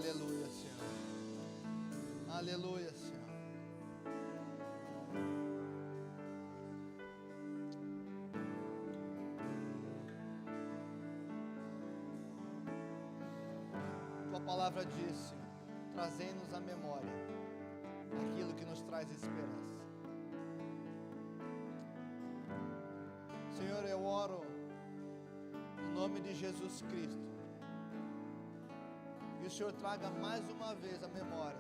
Aleluia, Senhor. Aleluia, Senhor. Tua palavra diz, Senhor, trazei-nos à memória aquilo que nos traz esperança. Senhor, eu oro no nome de Jesus Cristo, que o Senhor traga mais uma vez à memória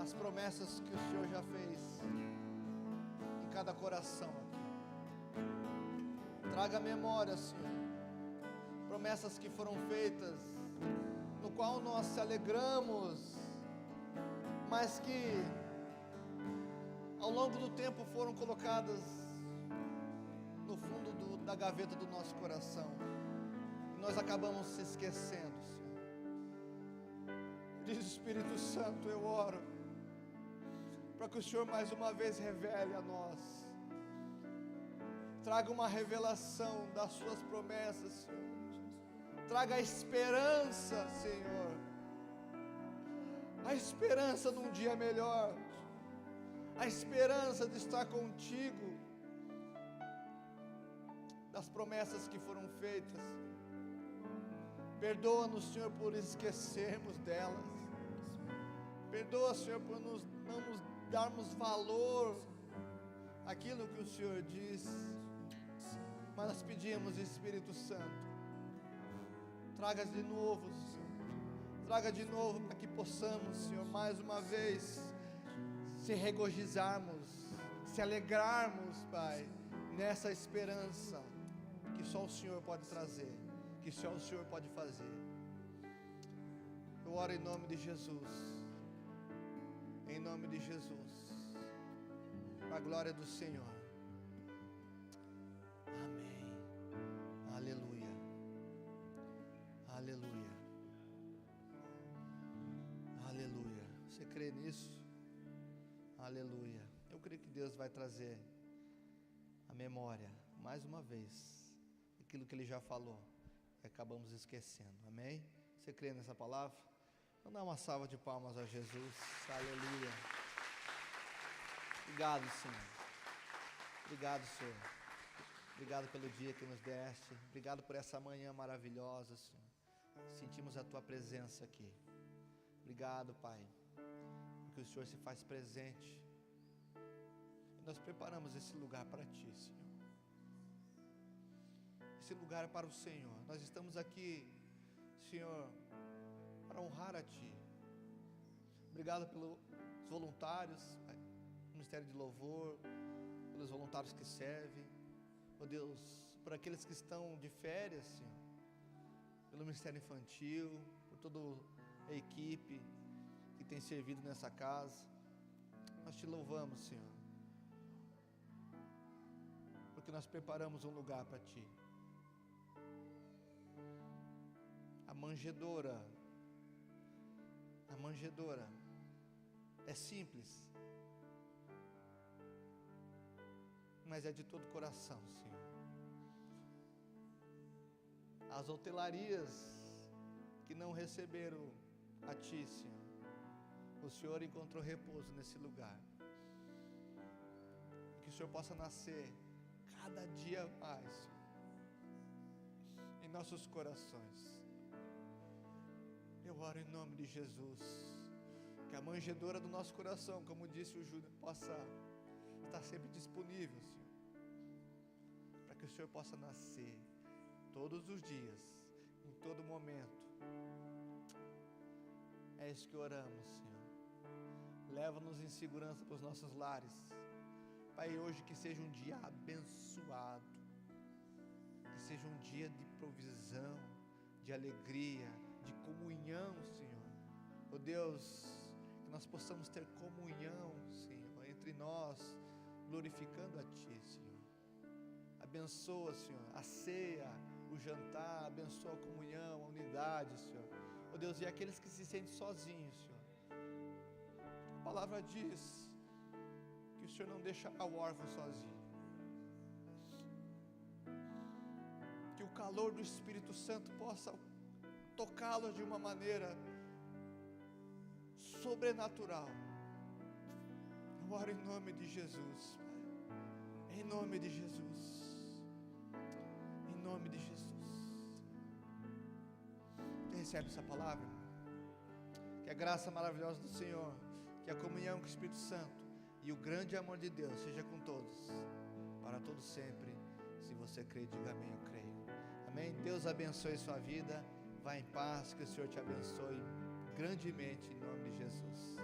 as promessas que o Senhor já fez em cada coração aqui. Traga à memória, Senhor, promessas que foram feitas, no qual nós se alegramos, mas que ao longo do tempo foram colocadas no fundo da gaveta do nosso coração, e nós acabamos se esquecendo, Senhor. Diz Espírito Santo, eu oro para que o Senhor mais uma vez revele a nós, traga uma revelação das suas promessas, Senhor. Traga a esperança, Senhor, a esperança de um dia melhor, a esperança de estar contigo, das promessas que foram feitas. Perdoa-nos, Senhor, por esquecermos delas. Perdoa, Senhor, por não nos darmos valor àquilo que o Senhor diz. Mas nós pedimos, Espírito Santo, traga de novo, Senhor. Traga de novo para que possamos, Senhor, mais uma vez se regozijarmos, se alegrarmos, Pai, nessa esperança que só o Senhor pode trazer, que só o Senhor pode fazer. Eu oro em nome de Jesus, em nome de Jesus, para a glória do Senhor. Amém. Aleluia. Aleluia. Aleluia. Você crê nisso? Aleluia. Eu creio que Deus vai trazer a memória, mais uma vez, aquilo que Ele já falou, e acabamos esquecendo. Amém? Você crê nessa palavra? Vamos dar uma salva de palmas a Jesus. Aleluia. Obrigado, Senhor. Obrigado, Senhor. Obrigado pelo dia que nos deste. Obrigado por essa manhã maravilhosa, Senhor. Sentimos a Tua presença aqui. Obrigado, Pai, porque o Senhor se faz presente. E nós preparamos esse lugar para Ti, Senhor. Esse lugar é para o Senhor. Nós estamos aqui, Senhor, para honrar a Ti. Obrigado pelos voluntários, Pai, Ministério de Louvor, pelos voluntários que servem, oh Deus, por aqueles que estão de férias, Senhor, pelo Ministério Infantil, por toda a equipe que tem servido nessa casa. Nós Te louvamos, Senhor, porque nós preparamos um lugar para Ti. A manjedoura é simples, mas é de todo coração, Senhor. As hotelarias que não receberam a Ti, Senhor, o Senhor encontrou repouso nesse lugar. Que o Senhor possa nascer cada dia mais, Senhor, em nossos corações. Eu oro em nome de Jesus, que a manjedoura do nosso coração, como disse o Júnior, possa estar sempre disponível, Senhor, para que o Senhor possa nascer todos os dias, em todo momento. É isso que oramos, Senhor. Leva-nos em segurança para os nossos lares, Pai. Hoje que seja um dia abençoado, que seja um dia de provisão, de alegria, de comunhão, Senhor. Oh Deus, que nós possamos ter comunhão, Senhor, entre nós, glorificando a Ti, Senhor. Abençoa, Senhor, a ceia, o jantar, abençoa a comunhão, a unidade, Senhor. Oh Deus, e aqueles que se sentem sozinhos, Senhor. A palavra diz que o Senhor não deixará o órfão sozinho. Que o calor do Espírito Santo possa tocá-los de uma maneira sobrenatural. Eu oro em nome de Jesus, Pai. Em nome de Jesus. Em nome de Jesus. Você recebe essa palavra? Que a graça maravilhosa do Senhor, que a comunhão com o Espírito Santo e o grande amor de Deus seja com todos, para todos sempre. Se você crê, diga amém, eu creio. Amém? Deus abençoe sua vida. Vá em paz, que o Senhor te abençoe grandemente, em nome de Jesus.